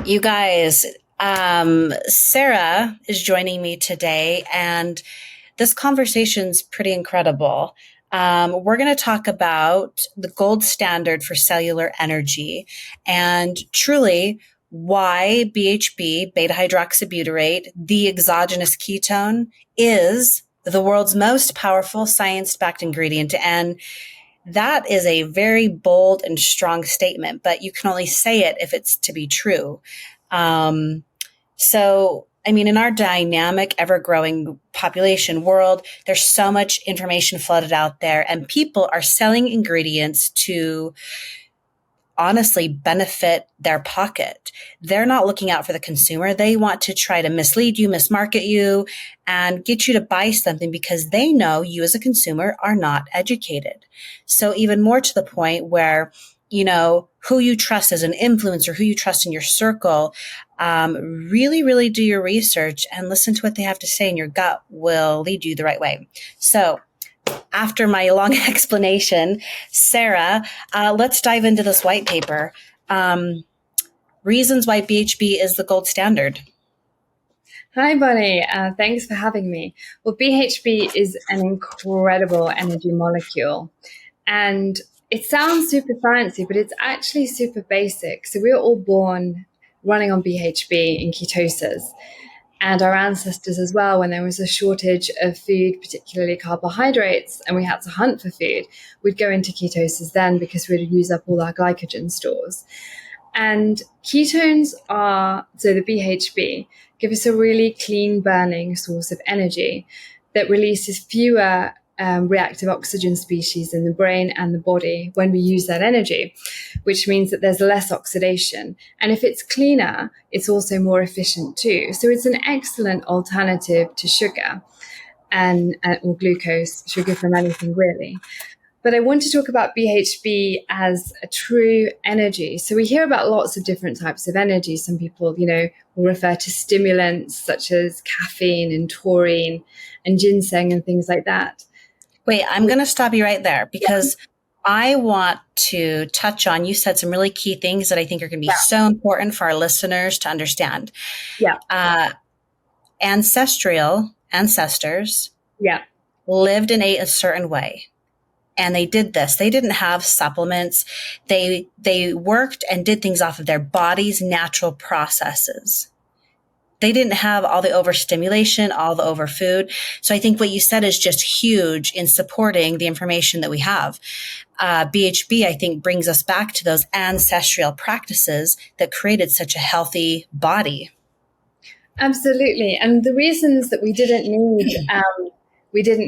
You guys, Sara is joining me today, and this conversation's pretty incredible. We're going to talk about the gold standard for cellular energy and truly why BHB, beta-hydroxybutyrate, the exogenous ketone, is the world's most powerful science-backed ingredient. And that is a very bold and strong statement, but you can only say it if it's to be true. Um, in our dynamic, ever growing population world, there's so much information flooded out there, and people are selling ingredients to honestly benefit their pocket. They're not looking out for the consumer. They want to try to mislead you, mismarket you, and get you to buy something because they know you as a consumer are not educated. So even more to the point where, who you trust as an influencer, who you trust in your circle, really, really do your research and listen to what they have to say, and your gut will lead you the right way. So after my long explanation, Sara, let's dive into this white paper. Reasons why BHB is the gold standard. Hi, Bonnie. Thanks for having me. Well, BHB is an incredible energy molecule, and it sounds super sciencey, but it's actually super basic. So we were all born running on BHB in ketosis, and our ancestors as well, when there was a shortage of food, particularly carbohydrates, and we had to hunt for food, we'd go into ketosis then because we'd use up all our glycogen stores. And ketones so the BHB, give us a really clean burning source of energy that releases fewer reactive oxygen species in the brain and the body when we use that energy, which means that there's less oxidation. And if it's cleaner, it's also more efficient too. So it's an excellent alternative to sugar or glucose, sugar from anything really. But I want to talk about BHB as a true energy. So we hear about lots of different types of energy. Some people, will refer to stimulants such as caffeine and taurine and ginseng and things like that. Wait, I'm going to stop you right there because I want to touch on, you said some really key things that I think are going to be so important for our listeners to understand. Yeah. Ancestors lived and ate a certain way. And they did this. They didn't have supplements. They worked and did things off of their body's natural processes. They didn't have all the overstimulation, all the overfood. So I think what you said is just huge in supporting the information that we have. BHB, I think, brings us back to those ancestral practices that created such a healthy body. Absolutely. And the reasons that we didn't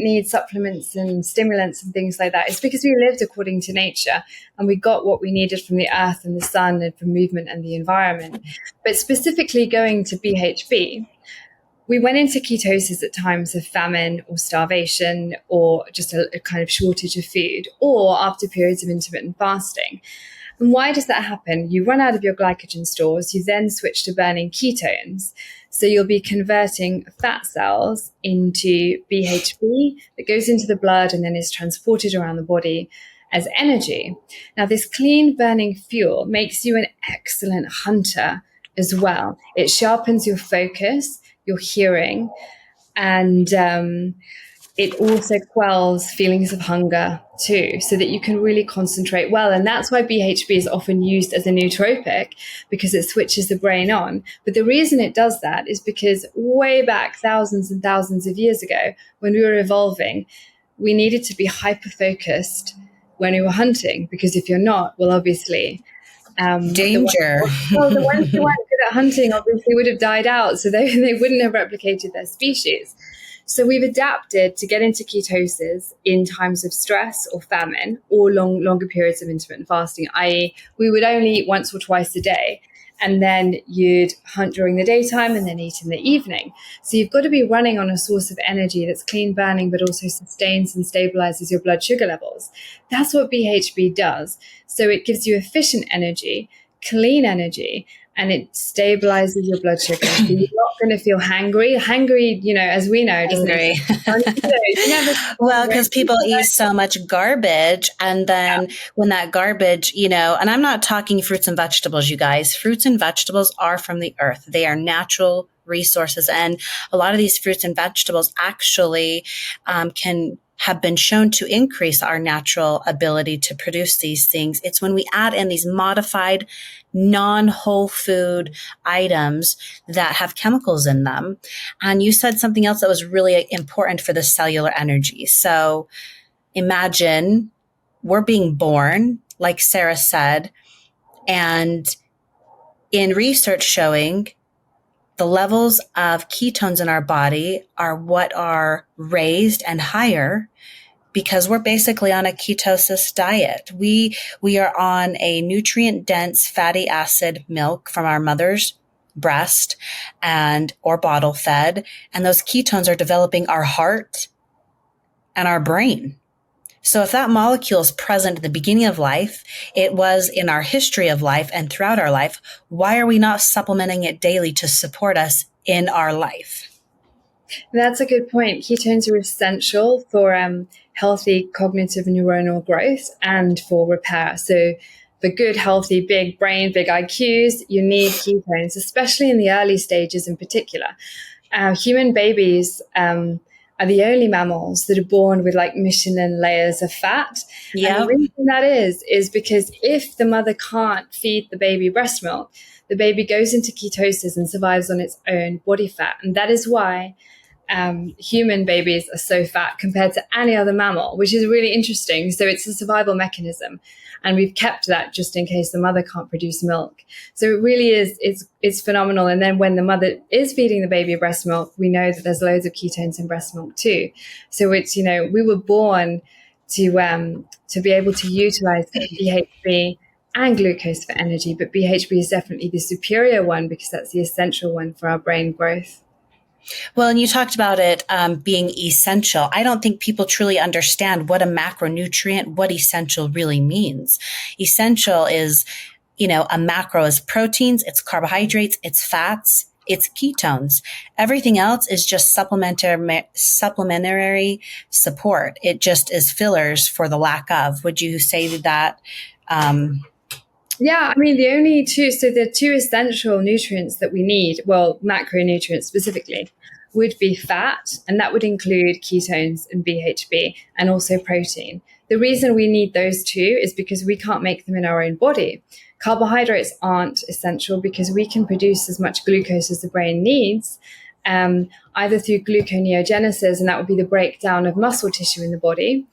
need supplements and stimulants and things like that is because we lived according to nature and we got what we needed from the earth and the sun and from movement and the environment. But specifically going to BHB, we went into ketosis at times of famine or starvation or just a kind of shortage of food or after periods of intermittent fasting. And why does that happen? You run out of your glycogen stores, you then switch to burning ketones. So you'll be converting fat cells into BHB that goes into the blood and then is transported around the body as energy. Now, this clean burning fuel makes you an excellent hunter as well. It sharpens your focus, your hearing, and it also quells feelings of hunger too, so that you can really concentrate well. And that's why BHB is often used as a nootropic, because it switches the brain on. But the reason it does that is because way back thousands and thousands of years ago, when we were evolving, we needed to be hyper-focused when we were hunting, because if you're not, well, obviously... danger. The ones who weren't good at hunting obviously would have died out, so they wouldn't have replicated their species. So we've adapted to get into ketosis in times of stress or famine or longer periods of intermittent fasting, i.e. we would only eat once or twice a day, and then you'd hunt during the daytime and then eat in the evening. So you've got to be running on a source of energy that's clean burning but also sustains and stabilizes your blood sugar levels. That's what BHB does. So it gives you efficient energy, clean energy, and it stabilizes your blood sugar. So you're not going to feel hangry. Hangry, as we know, doesn't Angry. you never Well, because people eat so much garbage. And then when that garbage, and I'm not talking fruits and vegetables, you guys, fruits and vegetables are from the earth. They are natural resources. And a lot of these fruits and vegetables actually can have been shown to increase our natural ability to produce these things. It's when we add in these modified non-whole food items that have chemicals in them. And you said something else that was really important for the cellular energy. So imagine we're being born, like Sara said, and in research showing the levels of ketones in our body are what are raised and higher because we're basically on a ketosis diet. We are on a nutrient-dense fatty acid milk from our mother's breast or bottle fed. And those ketones are developing our heart and our brain. So if that molecule is present at the beginning of life, it was in our history of life and throughout our life, why are we not supplementing it daily to support us in our life? That's a good point. Ketones are essential for healthy cognitive neuronal growth and for repair. So for good, healthy, big brain, big IQs, you need ketones, especially in the early stages in particular. Human babies are the only mammals that are born with like Michelin layers of fat. Yep. And the reason that is because if the mother can't feed the baby breast milk, the baby goes into ketosis and survives on its own body fat. And that is why human babies are so fat compared to any other mammal, which is really interesting. So it's a survival mechanism. And we've kept that just in case the mother can't produce milk. So it really it's phenomenal. And then when the mother is feeding the baby breast milk, we know that there's loads of ketones in breast milk too. So it's, we were born to be able to utilize BHB and glucose for energy. But BHB is definitely the superior one because that's the essential one for our brain growth. Well, and you talked about it being essential. I don't think people truly understand what a macronutrient, what essential really means. Essential is, a macro is proteins, it's carbohydrates, it's fats, it's ketones. Everything else is just supplementary support. It just is fillers for the lack of. Would you say that? Yeah, I mean, the two essential nutrients that we need, well, macronutrients specifically, would be fat, and that would include ketones and BHB, and also protein. The reason we need those two is because we can't make them in our own body. Carbohydrates aren't essential because we can produce as much glucose as the brain needs, either through gluconeogenesis, and that would be the breakdown of muscle tissue in the body.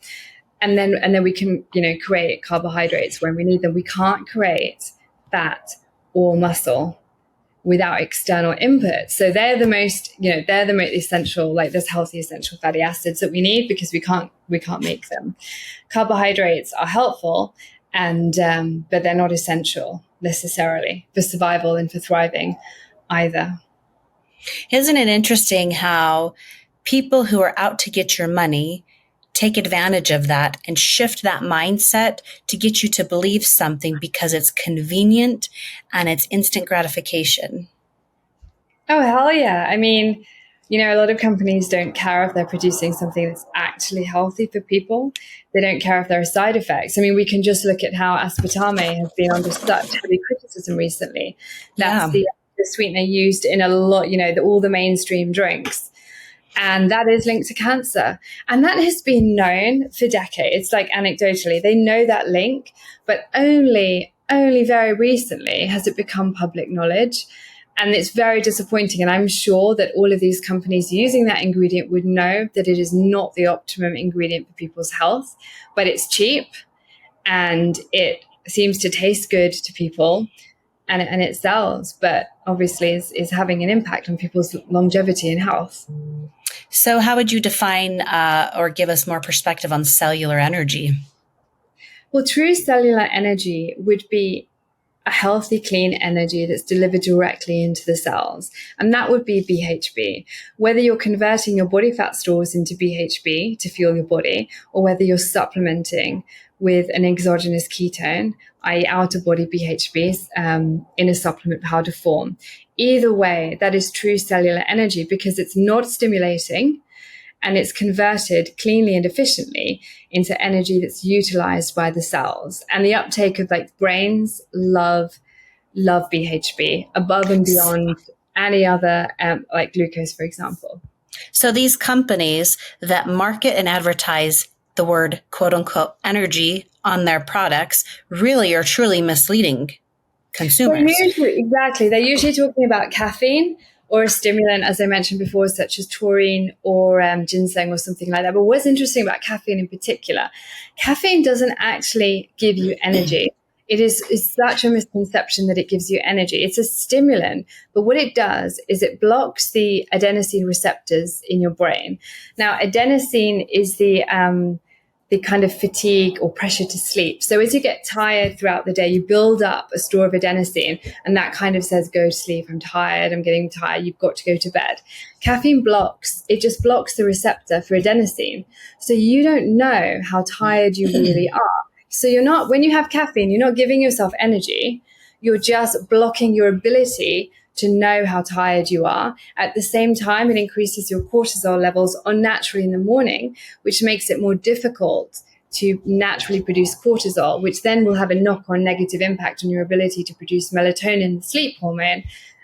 And then we can, create carbohydrates when we need them. We can't create fat or muscle without external input. So they're the most essential, like there's healthy essential fatty acids that we need because we can't make them. Carbohydrates are helpful but they're not essential necessarily for survival and for thriving either. Isn't it interesting how people who are out to get your money take advantage of that and shift that mindset to get you to believe something because it's convenient and it's instant gratification? Oh, hell yeah. I mean, a lot of companies don't care if they're producing something that's actually healthy for people. They don't care if there are side effects. I mean, we can just look at how aspartame has been under such heavy criticism recently. That's the sweetener used in a lot, all the mainstream drinks. And that is linked to cancer. And that has been known for decades, like anecdotally. They know that link, but only very recently has it become public knowledge. And it's very disappointing. And I'm sure that all of these companies using that ingredient would know that it is not the optimum ingredient for people's health, but it's cheap and it seems to taste good to people and it sells, but obviously is having an impact on people's longevity and health. So how would you define or give us more perspective on cellular energy? Well, true cellular energy would be a healthy, clean energy that's delivered directly into the cells. And that would be BHB. Whether you're converting your body fat stores into BHB to fuel your body, or whether you're supplementing with an exogenous ketone, i.e. out-of-body BHBs, in a supplement powder form. Either way, that is true cellular energy because it's not stimulating, and it's converted cleanly and efficiently into energy that's utilized by the cells. And the uptake of brains love BHB above and beyond any other, like glucose, for example. So these companies that market and advertise the word quote unquote energy on their products really are truly misleading consumers. They're usually talking about caffeine or a stimulant, as I mentioned before, such as taurine or ginseng or something like that. But what's interesting about caffeine in particular, caffeine doesn't actually give you energy. It's such a misconception that it gives you energy. It's a stimulant, but what it does is it blocks the adenosine receptors in your brain. Now, adenosine is the kind of fatigue or pressure to sleep. So as you get tired throughout the day, you build up a store of adenosine, and that kind of says, go to sleep, I'm tired, I'm getting tired, you've got to go to bed. Caffeine just blocks the receptor for adenosine. So you don't know how tired you really are. So when you have caffeine, you're not giving yourself energy, you're just blocking your ability to know how tired you are. At the same time, it increases your cortisol levels unnaturally in the morning, which makes it more difficult to naturally produce cortisol, which then will have a knock-on negative impact on your ability to produce melatonin, the sleep hormone,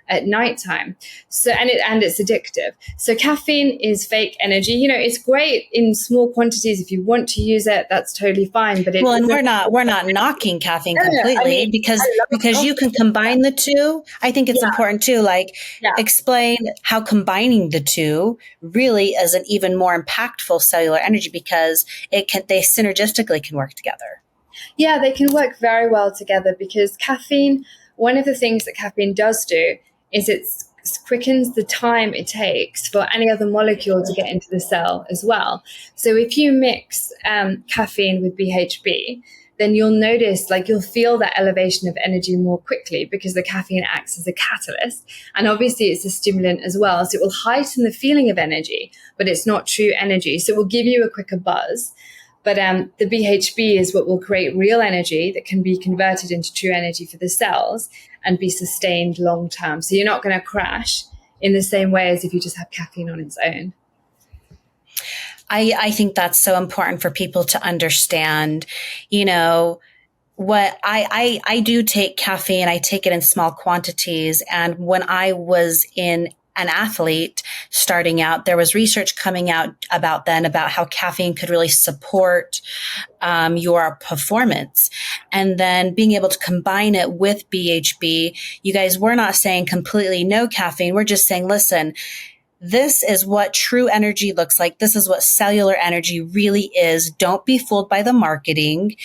at nighttime. So, and it's addictive. So caffeine is fake energy. It's great in small quantities. If you want to use it, that's totally fine. But and we're not knocking caffeine completely, because you can combine the two. I think it's important to explain how combining the two really is an even more impactful cellular energy, because they synergistically can work together. Yeah, they can work very well together because caffeine, one of the things that caffeine does do is it quickens the time it takes for any other molecule to get into the cell as well. So if you mix caffeine with BHB, then you'll notice, you'll feel that elevation of energy more quickly because the caffeine acts as a catalyst. And obviously it's a stimulant as well. So it will heighten the feeling of energy, but it's not true energy. So it will give you a quicker buzz. But the BHB is what will create real energy that can be converted into true energy for the cells and be sustained long term. So you're not going to crash in the same way as if you just have caffeine on its own. I think that's so important for people to understand. What I do take caffeine, I take it in small quantities. And when I was an athlete starting out, there was research coming out about how caffeine could really support your performance. And then being able to combine it with BHB, you guys, we're not saying completely no caffeine. We're just saying, listen, this is what true energy looks like. This is what cellular energy really is. Don't be fooled by the marketing,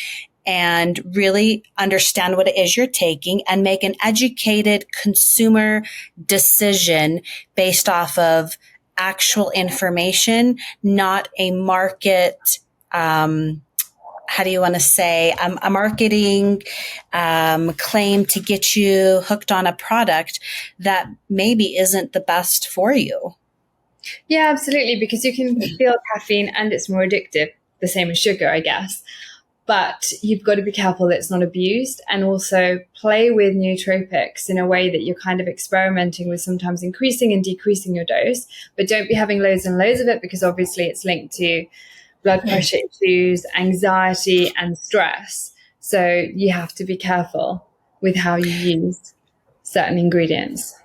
and really understand what it is you're taking and make an educated consumer decision based off of actual information, not a market, how do you want to say, a marketing claim to get you hooked on a product that maybe isn't the best for you. Yeah, absolutely, because you can feel caffeine and it's more addictive, the same as sugar, I guess. But you've got to be careful that it's not abused, and also play with nootropics in a way that you're kind of experimenting with, sometimes increasing and decreasing your dose. But don't be having loads and loads of it, because obviously it's linked to blood pressure issues, anxiety, and stress. So you have to be careful with how you use certain ingredients.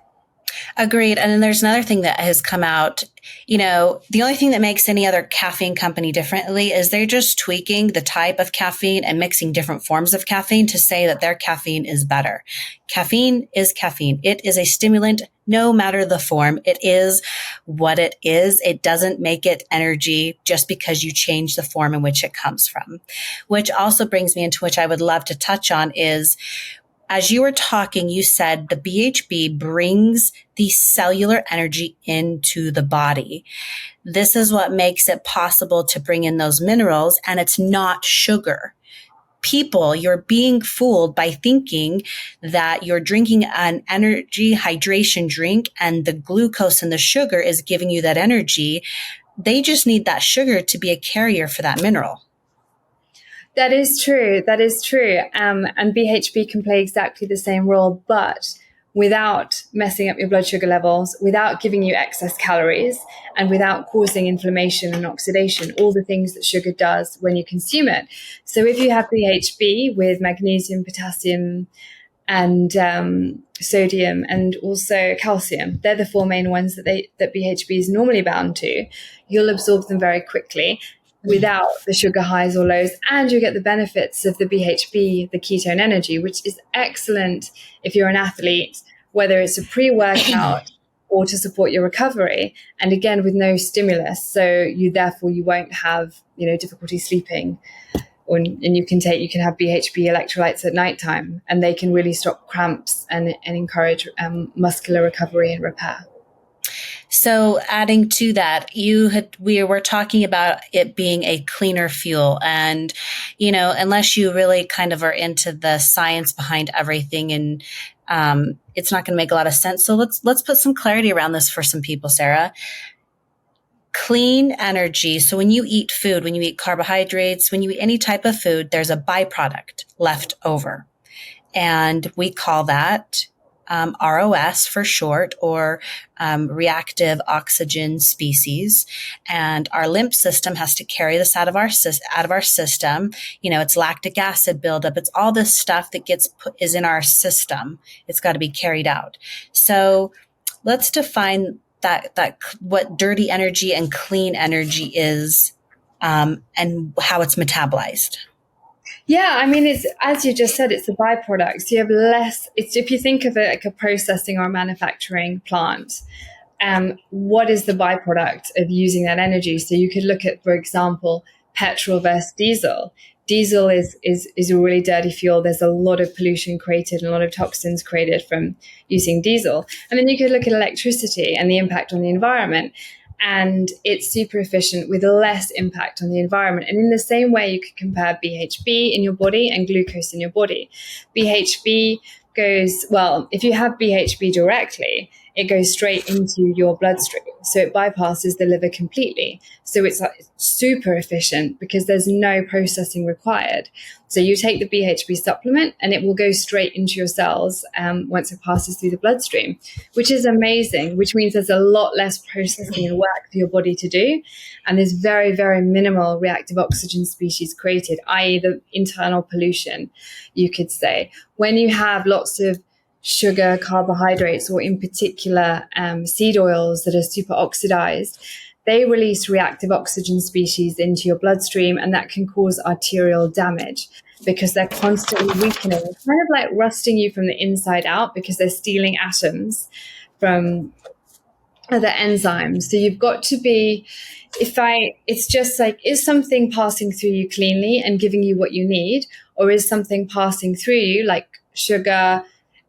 Agreed. And then there's another thing that has come out. The only thing that makes any other caffeine company differently is they're just tweaking the type of caffeine and mixing different forms of caffeine to say that their caffeine is better. Caffeine is caffeine. It is a stimulant, no matter the form. It is what it is. It doesn't make it energy just because you change the form in which it comes from. Which also brings me into which I would love to touch on is, as you were talking, you said the BHB brings the cellular energy into the body. This is what makes it possible to bring in those minerals, and it's not sugar. people, you're being fooled by thinking that you're drinking an energy hydration drink and the glucose and the sugar is giving you that energy. They just need that sugar to be a carrier for that mineral. That is true. That is true. And BHB can play exactly the same role, but without messing up your blood sugar levels, without giving you excess calories, and without causing inflammation and oxidation, all the things that sugar does when you consume it. So if you have BHB with magnesium, potassium, and sodium, and also calcium, they're the four main ones that BHB is normally bound to, you'll absorb them very quickly without the sugar highs or lows, and you get the benefits of the BHB, the ketone energy, which is excellent if you're an athlete, whether it's a pre-workout or to support your recovery, and again with no stimulus, so you won't have difficulty sleeping, and you can have BHB electrolytes at nighttime, and they can really stop cramps and encourage muscular recovery and repair. So adding to that, we were talking about it being a cleaner fuel, and unless you really kind of are into the science behind everything, and it's not going to make a lot of sense. So let's put some clarity around this for some people, Sara. Clean energy. So when you eat food, when you eat carbohydrates, when you eat any type of food, there's a byproduct left over, and we call that ROS for short, or reactive oxygen species. And our lymph system has to carry this out of our system. It's lactic acid buildup. It's all this stuff that is in our system. It's got to be carried out. So let's define that what dirty energy and clean energy is, and how it's metabolized. Yeah, I mean, it's, as you just said, it's a byproduct. So you have less, if you think of it like a processing or a manufacturing plant, what is the byproduct of using that energy? So you could look at, for example, petrol versus diesel. Diesel is a really dirty fuel. There's a lot of pollution created and a lot of toxins created from using diesel. And then you could look at electricity and the impact on the environment. And it's super efficient with less impact on the environment. And in the same way, you could compare BHB in your body and glucose in your body. BHB goes, well, if you have BHB directly, it goes straight into your bloodstream. So it bypasses the liver completely. So it's super efficient because there's no processing required. So you take the BHB supplement and it will go straight into your cells once it passes through the bloodstream, which is amazing, which means there's a lot less processing and work for your body to do. And there's very, very minimal reactive oxygen species created, i.e. the internal pollution, you could say. When you have lots of sugar, carbohydrates, or in particular seed oils that are super oxidized, they release reactive oxygen species into your bloodstream, and that can cause arterial damage because they're constantly weakening, kind of like rusting you from the inside out because they're stealing atoms from other enzymes. So you've got to be, it's just like, is something passing through you cleanly and giving you what you need, or is something passing through you like sugar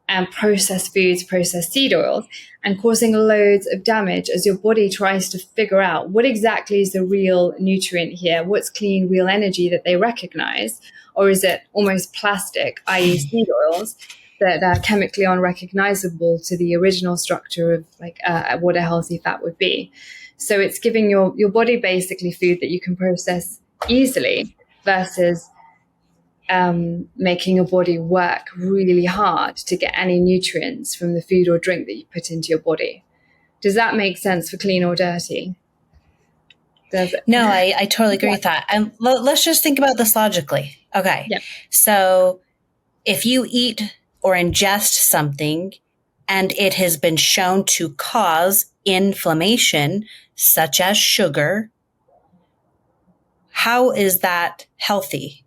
and processed foods, processed seed oils, and causing loads of damage as your body tries to figure out what exactly is the real nutrient here, what's clean, real energy that they recognize, or is it almost plastic, i.e. seed oils, that are chemically unrecognizable to the original structure of like what a healthy fat would be. So it's giving your body basically food that you can process easily versus making your body work really hard to get any nutrients from the food or drink that you put into your body. Does that make sense for clean or dirty? Does it? No, I totally agree with that. And let's just think about this logically. Okay. Yeah. So if you eat or ingest something and it has been shown to cause inflammation, such as sugar, how is that healthy?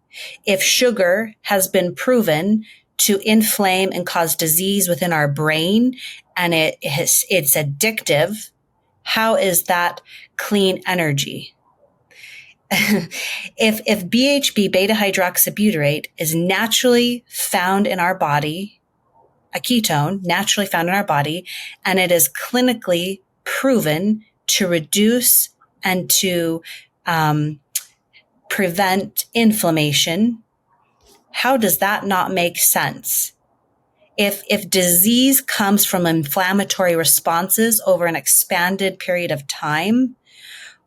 If sugar has been proven to inflame and cause disease within our brain and it's addictive, how is that clean energy? If BHB, beta-hydroxybutyrate, is naturally found in our body, a ketone naturally found in our body, and it is clinically proven to reduce and to prevent inflammation, How does that not make sense? If disease comes from inflammatory responses over an expanded period of time,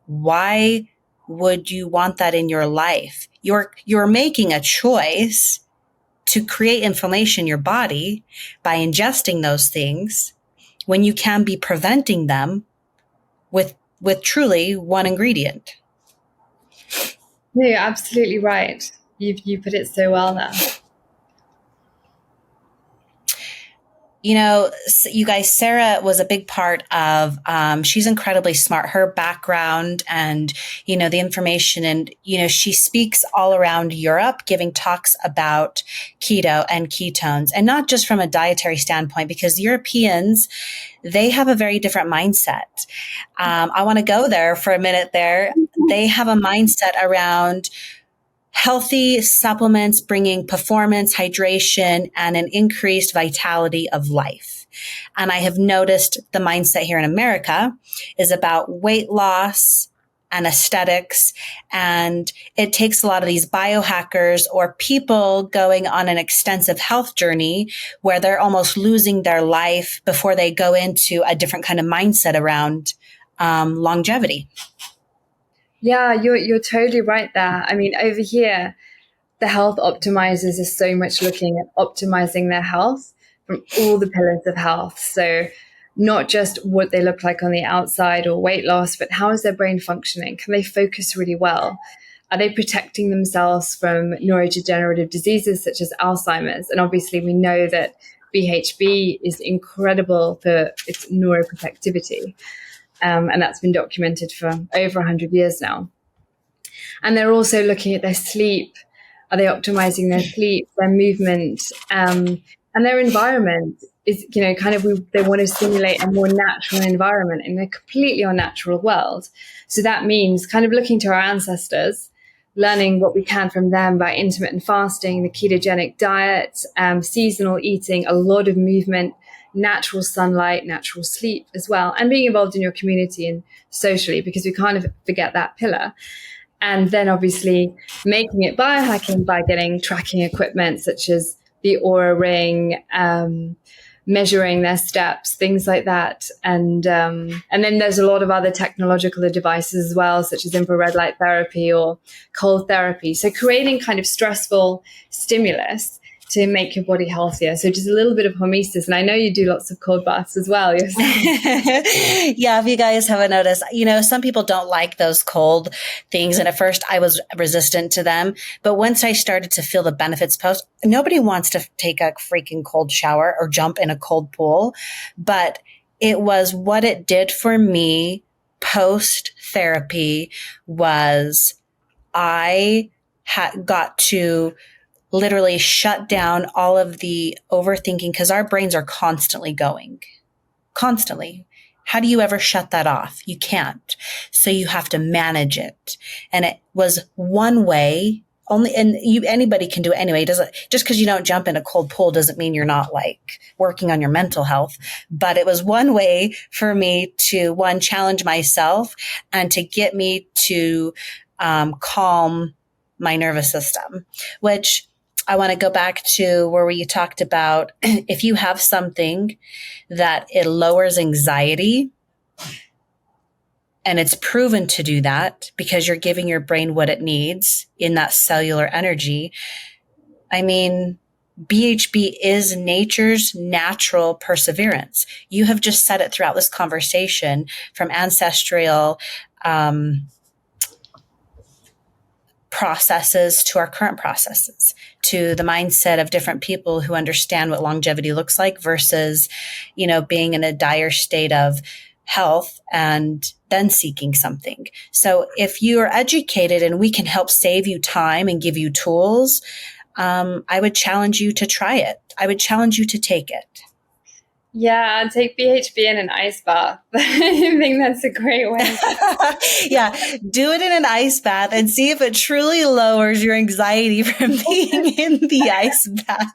why would you want that in your life? You're making a choice to create inflammation in your body by ingesting those things when you can be preventing them with truly one ingredient. No, you're absolutely right. You put it so well now. You know, you guys, Sara was a big part of, she's incredibly smart. Her background and, you know, the information and, you know, she speaks all around Europe, giving talks about keto and ketones, and not just from a dietary standpoint, because Europeans, they have a very different mindset. I want to go there for a minute there. They have a mindset around healthy supplements bringing performance, hydration, and an increased vitality of life. And I have noticed the mindset here in America is about weight loss and aesthetics. And it takes a lot of these biohackers or people going on an extensive health journey where they're almost losing their life before they go into a different kind of mindset around longevity. Yeah, you're totally right there. I mean, over here, the health optimizers are so much looking at optimizing their health from all the pillars of health. So not just what they look like on the outside or weight loss, but how is their brain functioning? Can they focus really well? Are they protecting themselves from neurodegenerative diseases such as Alzheimer's? And obviously we know that BHB is incredible for its neuroprotectivity. And that's been documented for over 100 years now. And they're also looking at their sleep. Are they optimizing their sleep, their movement, and their environment? Is, you know, kind of they want to simulate a more natural environment in a completely unnatural world. So that means kind of looking to our ancestors, learning what we can from them about intermittent fasting, the ketogenic diet, seasonal eating, a lot of movement, natural sunlight, natural sleep as well, and being involved in your community and socially, because we kind of forget that pillar. And then obviously making it biohacking by getting tracking equipment such as the Aura Ring, measuring their steps, things like that. And then there's a lot of other technological devices as well, such as infrared light therapy or cold therapy. So creating kind of stressful stimulus to make your body healthier. So just a little bit of hormesis. And I know you do lots of cold baths as well yourself. Yeah, if you guys haven't noticed, you know, some people don't like those cold things. And at first I was resistant to them. But once I started to feel the benefits post, nobody wants to take a freaking cold shower or jump in a cold pool. But it was what it did for me post therapy was I got to literally shut down all of the overthinking, because our brains are constantly going, constantly. How do you ever shut that off? You can't. So you have to manage it. And it was one way only, and anybody can do it anyway. Just because you don't jump in a cold pool doesn't mean you're not like working on your mental health. But it was one way for me to, one, challenge myself and to get me to calm my nervous system, which I want to go back to where you talked about if you have something that it lowers anxiety, and it's proven to do that because you're giving your brain what it needs in that cellular energy. I mean, BHB is nature's natural perseverance. You have just said it throughout this conversation, from ancestral processes to our current processes, to the mindset of different people who understand what longevity looks like versus, you know, being in a dire state of health and then seeking something. So if you are educated and we can help save you time and give you tools, I would challenge you to try it. I would challenge you to take it. Yeah, take BHB in an ice bath. I think that's a great way. Yeah, do it in an ice bath and see if it truly lowers your anxiety from being in the ice bath.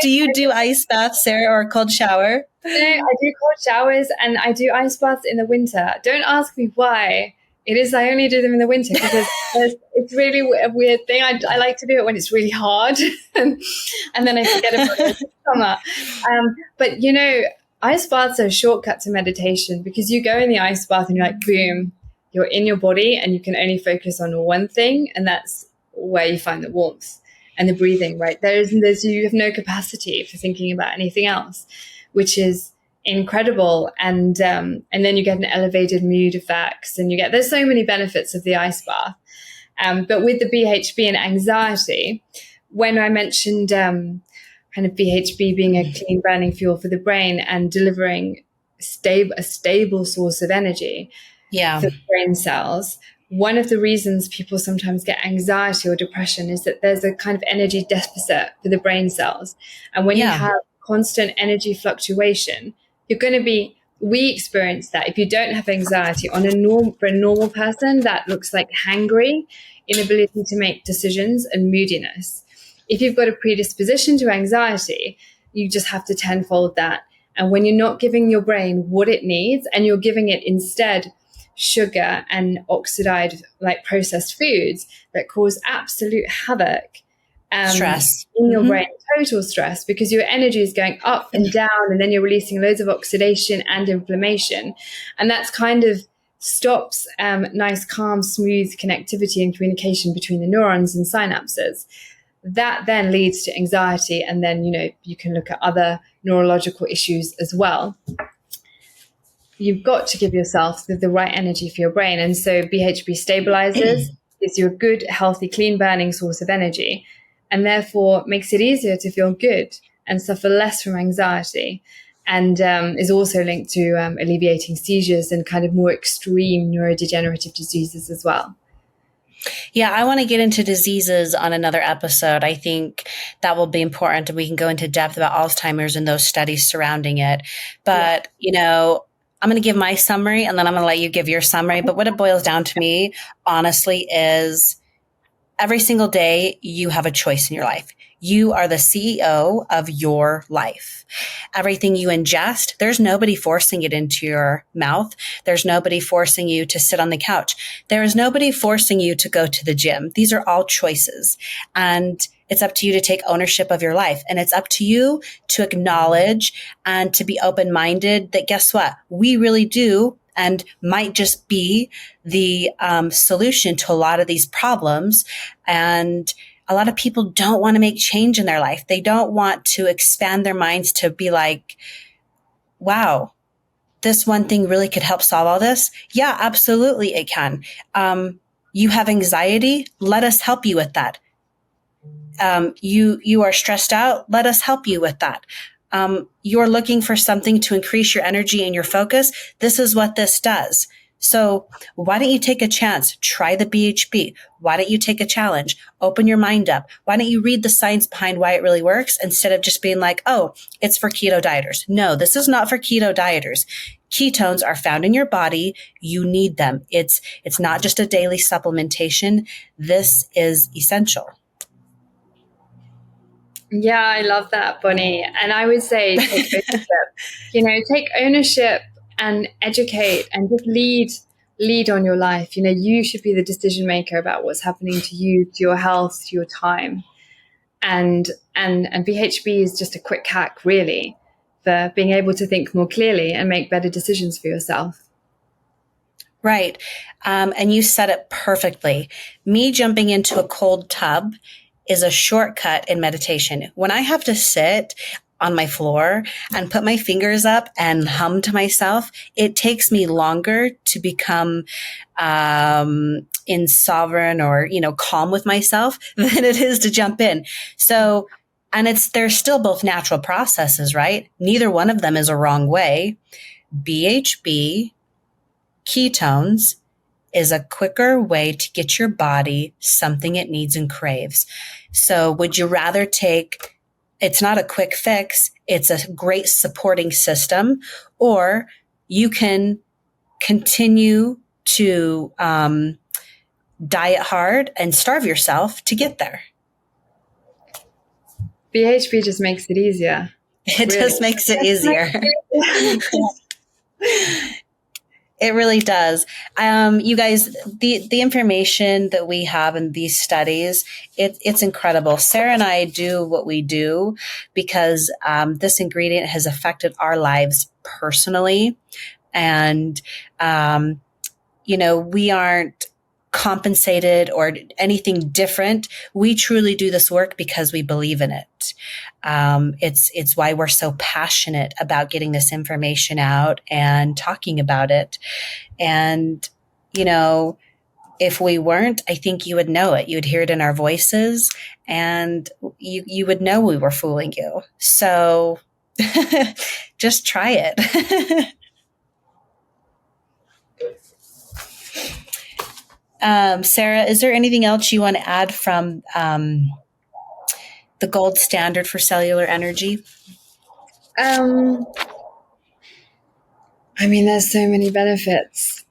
Do you do ice baths, Sara, or a cold shower? No, I do cold showers and I do ice baths in the winter. Don't ask me why. It is. I only do them in the winter because it's really a weird thing. I like to do it when it's really hard, and then I forget about it in the summer. But ice baths are a shortcut to meditation because you go in the ice bath and you're like, boom, you're in your body and you can only focus on one thing, and that's where you find the warmth and the breathing. Right you have no capacity for thinking about anything else, which is incredible. And then you get an elevated mood effects, and there's so many benefits of the ice bath. But with the BHB and anxiety, when I mentioned kind of BHB being a clean burning fuel for the brain and delivering a stable source of energy for the brain cells, one of the reasons people sometimes get anxiety or depression is that there's a kind of energy deficit for the brain cells. And when you have constant energy fluctuation, we experience that. If you don't have anxiety for a normal person, that looks like hangry, inability to make decisions, and moodiness. If you've got a predisposition to anxiety, you just have to tenfold that. And when you're not giving your brain what it needs and you're giving it instead sugar and oxidized, like processed foods that cause absolute havoc, stress in your brain, total stress, because your energy is going up and down, and then you're releasing loads of oxidation and inflammation, and that's kind of stops nice, calm, smooth connectivity and communication between the neurons and synapses. That then leads to anxiety, and then you can look at other neurological issues as well. You've got to give yourself the right energy for your brain, and so BHB stabilizes, gives you a good, healthy, clean burning source of energy, and therefore makes it easier to feel good and suffer less from anxiety, and is also linked to alleviating seizures and kind of more extreme neurodegenerative diseases as well. Yeah, I want to get into diseases on another episode. I think that will be important, and we can go into depth about Alzheimer's and those studies surrounding it. But, I'm going to give my summary, and then I'm going to let you give your summary. But what it boils down to me, honestly, is every single day you have a choice in your life. You are the CEO of your life. Everything you ingest, there's nobody forcing it into your mouth. There's nobody forcing you to sit on the couch. There is nobody forcing you to go to the gym. These are all choices. And it's up to you to take ownership of your life. And it's up to you to acknowledge and to be open-minded that guess what? We really do and might just be the solution to a lot of these problems. And a lot of people don't want to make change in their life. They don't want to expand their minds to be like, wow, this one thing really could help solve all this. Yeah, absolutely it can. You have anxiety. Let us help you with that. You are stressed out. Let us help you with that. You're looking for something to increase your energy and your focus. This is what this does. So why don't you take a chance? Try the BHB. Why don't you take a challenge? Open your mind up. Why don't you read the science behind why it really works instead of just being like, oh, it's for keto dieters. No, this is not for keto dieters. Ketones are found in your body. You need them. It's not just a daily supplementation. This is essential. Yeah, I love that, Bonnie. And I would say take ownership. Take ownership and educate and just lead on your life. You should be the decision maker about what's happening to you, to your health, to your time. And BHB is just a quick hack, really, for being able to think more clearly and make better decisions for yourself. Right. And you said it perfectly. Me jumping into a cold tub is a shortcut in meditation. When I have to sit on my floor and put my fingers up and hum to myself, it takes me longer to become in sovereign or, calm with myself than it is to jump in. So, and they're still both natural processes, right? Neither one of them is a wrong way. BHB, ketones, is a quicker way to get your body something it needs and craves. So would you rather it's not a quick fix, it's a great supporting system, or you can continue to diet hard and starve yourself to get there. BHB just makes it easier. It really just makes it easier. It really does. You guys, the information that we have in these studies, it's incredible. Sara and I do what we do because this ingredient has affected our lives personally. And, we aren't compensated or anything different. We truly do this work because we believe in it. It's why we're so passionate about getting this information out and talking about it. And, if we weren't, I think you would know it. You would hear it in our voices and you would know we were fooling you. So just try it. Sara, is there anything else you want to add from the gold standard for cellular energy? There's so many benefits.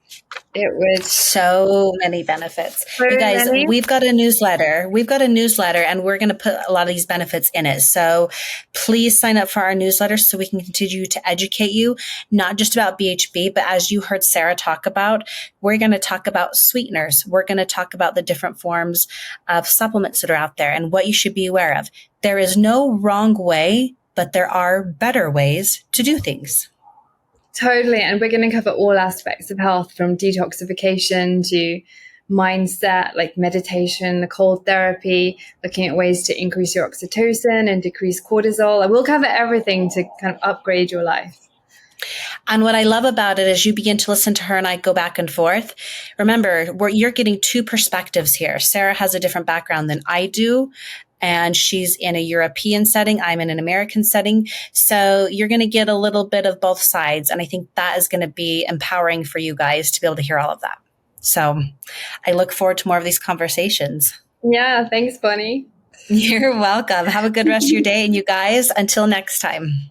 So many benefits. You guys, we've got a newsletter. And we're going to put a lot of these benefits in it. So please sign up for our newsletter so we can continue to educate you, not just about BHB, but as you heard Sara talk about, we're going to talk about sweeteners. We're going to talk about the different forms of supplements that are out there and what you should be aware of. There is no wrong way, but there are better ways to do things. Totally. And we're going to cover all aspects of health, from detoxification to mindset, like meditation, the cold therapy, looking at ways to increase your oxytocin and decrease cortisol. And we'll cover everything to kind of upgrade your life. And what I love about it is you begin to listen to her and I go back and forth. Remember, you're getting two perspectives here. Sara has a different background than I do. And she's in a European setting. I'm in an American setting. So you're going to get a little bit of both sides. And I think that is going to be empowering for you guys to be able to hear all of that. So I look forward to more of these conversations. Yeah. Thanks, Bonnie. You're welcome. Have a good rest of your day. And you guys, until next time.